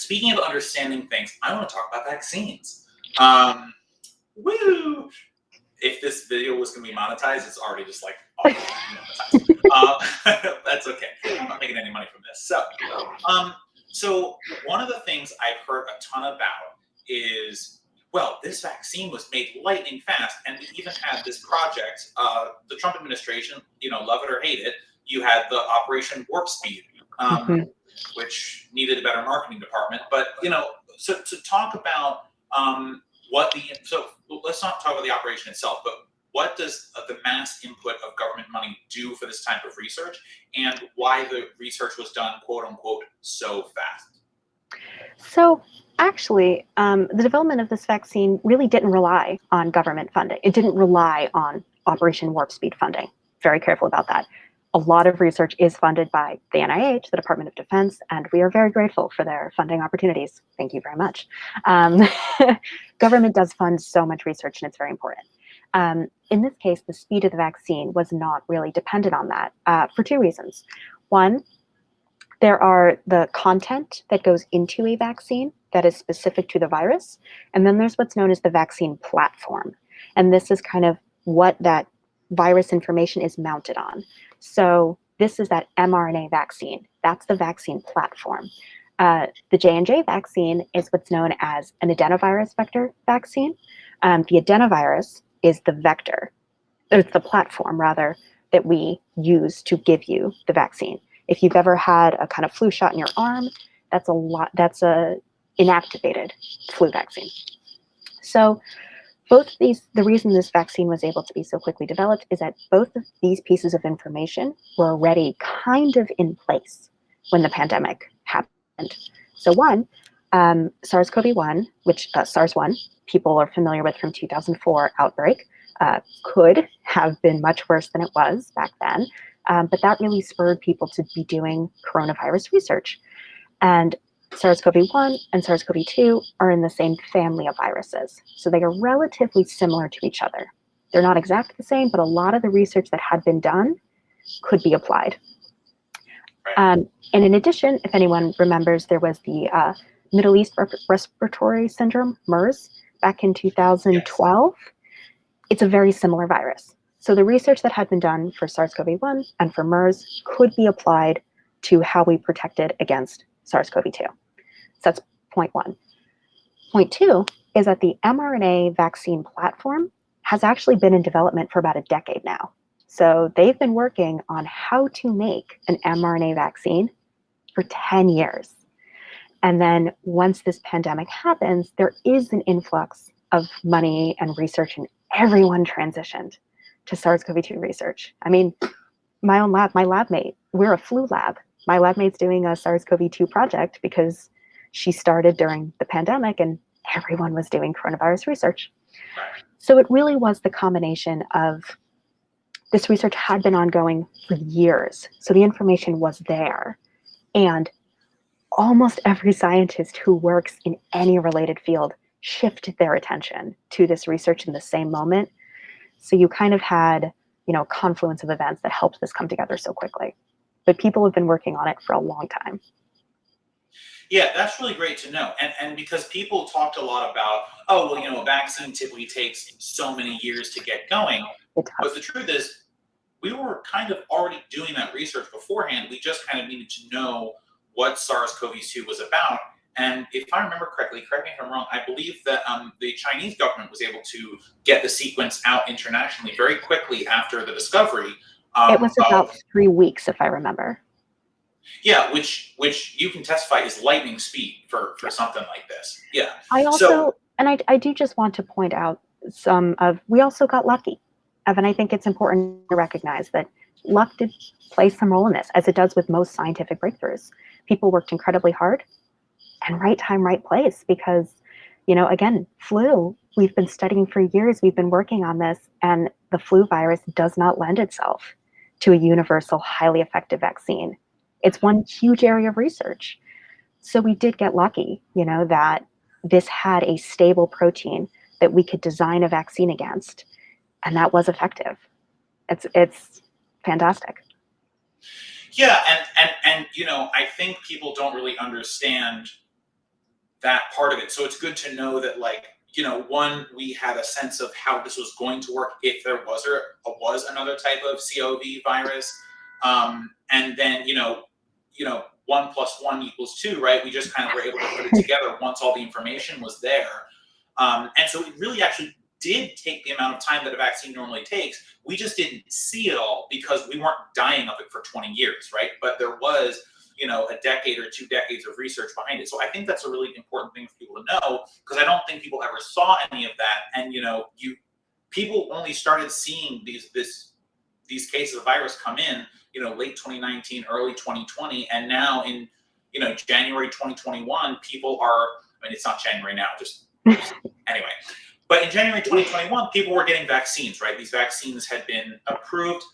speaking of understanding things, I want to talk about vaccines. Um, woo! If this video was going to be monetized, it's already just like monetized. That's okay. I'm not making any money from this. So one of the things I've heard a ton about is, well, this vaccine was made lightning fast, and we even had this project. The Trump administration, love it or hate it, you had the Operation Warp Speed, which needed a better marketing department. But so to talk about so let's not talk about the operation itself, but what does the mass input of government money do for this type of research, and why the research was done, quote unquote, so fast? So actually, the development of this vaccine really didn't rely on government funding. It didn't rely on Operation Warp Speed funding. Very careful about that. A lot of research is funded by the NIH, the Department of Defense, and we are very grateful for their funding opportunities. Thank you very much. Government does fund so much research, and it's very important. In this case, the speed of the vaccine was not really dependent on that for two reasons. One, there are the content that goes into a vaccine that is specific to the virus, and then there's what's known as the vaccine platform. And this is kind of what that virus information is mounted on. So this is that mRNA vaccine. That's the vaccine platform. The J&J vaccine is what's known as an adenovirus vector vaccine. The adenovirus is the vector, or it's the platform rather, that we use to give you the vaccine. If you've ever had a kind of flu shot in your arm, that's a inactivated flu vaccine. So both of these, the reason this vaccine was able to be so quickly developed is that both of these pieces of information were already kind of in place when the pandemic happened. So one, SARS-CoV-1, which SARS-1, people are familiar with from 2004 outbreak, could have been much worse than it was back then. But that really spurred people to be doing coronavirus research. And SARS-CoV-1 and SARS-CoV-2 are in the same family of viruses. So they are relatively similar to each other. They're not exactly the same, but a lot of the research that had been done could be applied. And in addition, if anyone remembers, there was the Middle East Respiratory Syndrome, MERS, back in 2012. Yes. It's a very similar virus. So the research that had been done for SARS-CoV-1 and for MERS could be applied to how we protected against SARS-CoV-2. So that's point one. Point two is that the mRNA vaccine platform has actually been in development for about a decade now. So they've been working on how to make an mRNA vaccine for 10 years. And then once this pandemic happens, there is an influx of money and research, and everyone transitioned to SARS-CoV-2 research. I mean, my lab mate, we're a flu lab. My lab mate's doing a SARS-CoV-2 project because she started during the pandemic and everyone was doing coronavirus research. So it really was the combination of this research had been ongoing for years. So the information was there. And almost every scientist who works in any related field shifted their attention to this research in the same moment. So you kind of had, a confluence of events that helped this come together so quickly. But people have been working on it for a long time. Yeah, that's really great to know. And because people talked a lot about, a vaccine typically takes so many years to get going. But the truth is, we were kind of already doing that research beforehand. We just kind of needed to know what SARS-CoV-2 was about. And if I remember correctly, correct me if I'm wrong, I believe that the Chinese government was able to get the sequence out internationally very quickly after the discovery. It was about 3 weeks, if I remember. Yeah, which you can testify is lightning speed for something like this. Yeah. I also, I do just want to point out we also got lucky. Evan, I think it's important to recognize that luck did play some role in this, as it does with most scientific breakthroughs. People worked incredibly hard, and right time, right place, because, again, flu, we've been studying for years, we've been working on this, and the flu virus does not lend itself to a universal, highly effective vaccine. It's one huge area of research. So we did get lucky, that this had a stable protein that we could design a vaccine against, and that was effective. It's fantastic. Yeah, and I think people don't really understand that part of it. So it's good to know that, like, you know, one, we had a sense of how this was going to work if there was another type of COV virus, and then you know, 1+1=2, right? We just kind of were able to put it together once all the information was there, and so it really actually did take the amount of time that a vaccine normally takes. We just didn't see it all because we weren't dying of it for 20 years, right? But there was, you know, a decade or 2 decades of research behind it. So I think that's a really important thing for people to know, because I don't think people ever saw any of that. And you know, people only started seeing these cases of virus come in, you know, late 2019, early 2020, and now in, you know, January 2021, people are. I mean, it's not January now, just anyway. But in January 2021, people were getting vaccines, right? These vaccines had been approved.